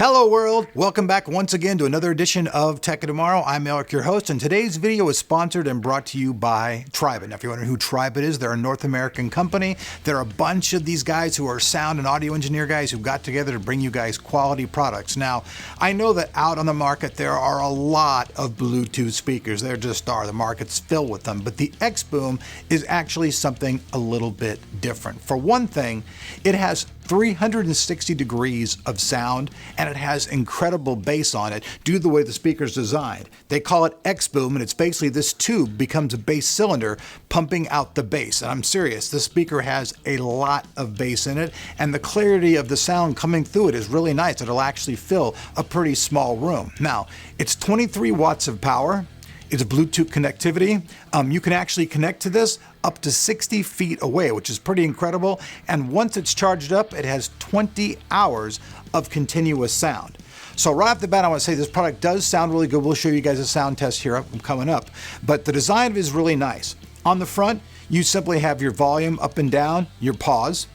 Hello world, welcome back once again to another edition of Tech of Tomorrow. I'm Eric, your host, and today's video is sponsored and brought to you by Tribit. Now if you're wondering who Tribit is, they're a North American company. They're a bunch of these guys who are sound and audio engineer guys who got together to bring you guys quality products. Now, I know that out on the market there are a lot of Bluetooth speakers. There just are. The market's filled with them. But the X-Boom is actually something a little bit different. For one thing, it has 360 degrees of sound, and it has incredible bass on it due to the way the speaker's designed. They call it X-Boom, and it's basically this tube becomes a bass cylinder pumping out the bass. And I'm serious, this speaker has a lot of bass in it, and the clarity of the sound coming through it is really nice. It'll actually fill a pretty small room. Now, it's 23 watts of power. It's Bluetooth connectivity. You can actually connect to this up to 60 feet away, which is pretty incredible. And once it's charged up, it has 20 hours of continuous sound. So right off the bat, I want to say this product does sound really good. We'll show you guys a sound test here coming up. But the design is really nice. On the front, you simply have your volume up and down, your pause.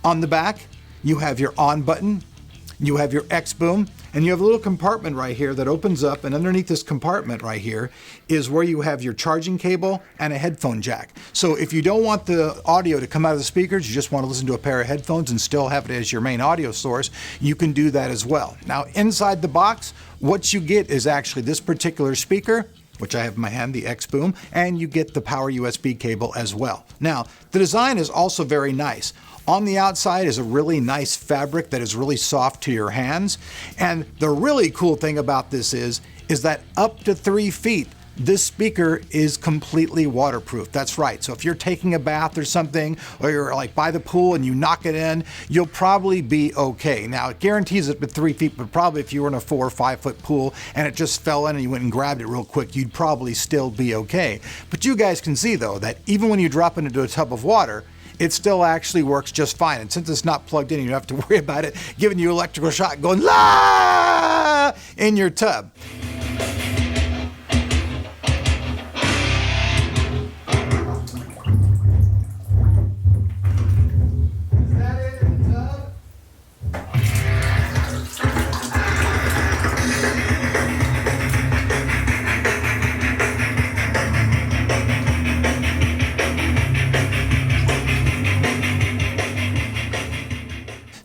On the back, you have your on button, you have your X-Boom, and you have a little compartment right here that opens up, and underneath this compartment right here is where you have your charging cable and a headphone jack. So if you don't want the audio to come out of the speakers, you just want to listen to a pair of headphones and still have it as your main audio source, you can do that as well. Now inside the box, what you get is actually this particular speaker, which I have in my hand, the X-Boom, and you get the power USB cable as well. Now, the design is also very nice. On the outside is a really nice fabric that is really soft to your hands. And the really cool thing about this is that up to 3 feet, this speaker is completely waterproof. That's right. So if you're taking a bath or something, or you're like by the pool and you knock it in, you'll probably be okay. Now it guarantees it with 3 feet, but probably if you were in a 4 or 5 foot pool and it just fell in and you went and grabbed it real quick, you'd probably still be okay. But you guys can see though, that even when you drop it into a tub of water, it still actually works just fine. And since it's not plugged in, you don't have to worry about it giving you electrical shock going la in your tub.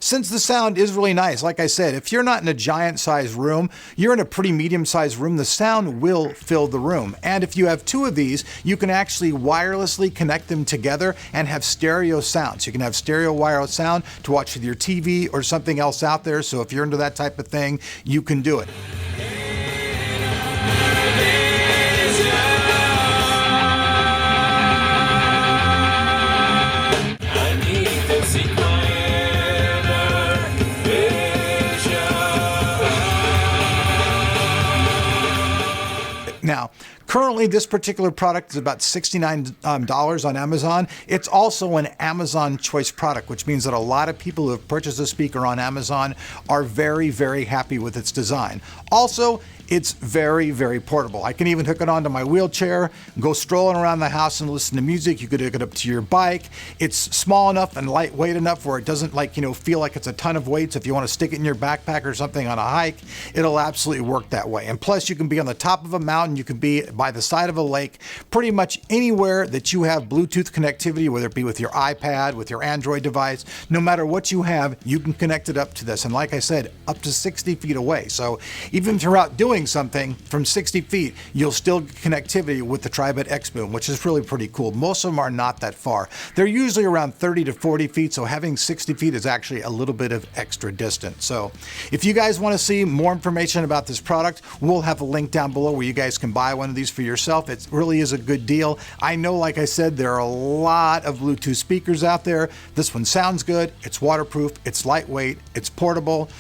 Since the sound is really nice, like I said, if you're not in a giant sized room, you're in a pretty medium sized room, the sound will fill the room. And if you have 2 of these, you can actually wirelessly connect them together and have stereo sound. So you can have stereo wireless sound to watch with your TV or something else out there. So if you're into that type of thing, you can do it. Now, currently this particular product is about $69 on Amazon. It's also an Amazon Choice product, which means that a lot of people who have purchased a speaker on Amazon are very, very happy with its design. Also, it's very, very portable. I can even hook it onto my wheelchair, go strolling around the house and listen to music. You could hook it up to your bike. It's small enough and lightweight enough where it doesn't feel like it's a ton of weight. So if you want to stick it in your backpack or something on a hike, it'll absolutely work that way. And plus you can be on the top of a mountain, you can be by the side of a lake, pretty much anywhere that you have Bluetooth connectivity, whether it be with your iPad, with your Android device, no matter what you have, you can connect it up to this. And like I said, up to 60 feet away. So even if you're out doing something from 60 feet, you'll still get connectivity with the Tribit X-Boom, which is really pretty cool. Most of them are not that far. They're usually around 30 to 40 feet, so having 60 feet is actually a little bit of extra distance. So if you guys want to see more information about this product, we'll have a link down below where you guys can buy one of these for yourself. It really is a good deal. I know, like I said, there are a lot of Bluetooth speakers out there. This one sounds good. It's waterproof. It's lightweight. It's portable.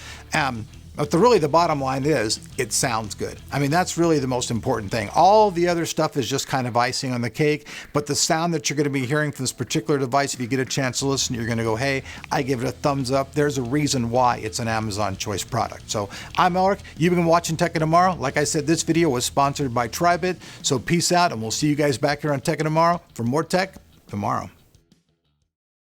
But really the bottom line is it sounds good. I mean, that's really the most important thing. All the other stuff is just kind of icing on the cake, but the sound that you're going to be hearing from this particular device, if you get a chance to listen, you're going to go, hey, I give it a thumbs up. There's a reason why it's an Amazon Choice product. So I'm Eric. You've been watching Tech of Tomorrow. Like I said, this video was sponsored by Tribit. So peace out, and we'll see you guys back here on Tech of Tomorrow for more tech tomorrow.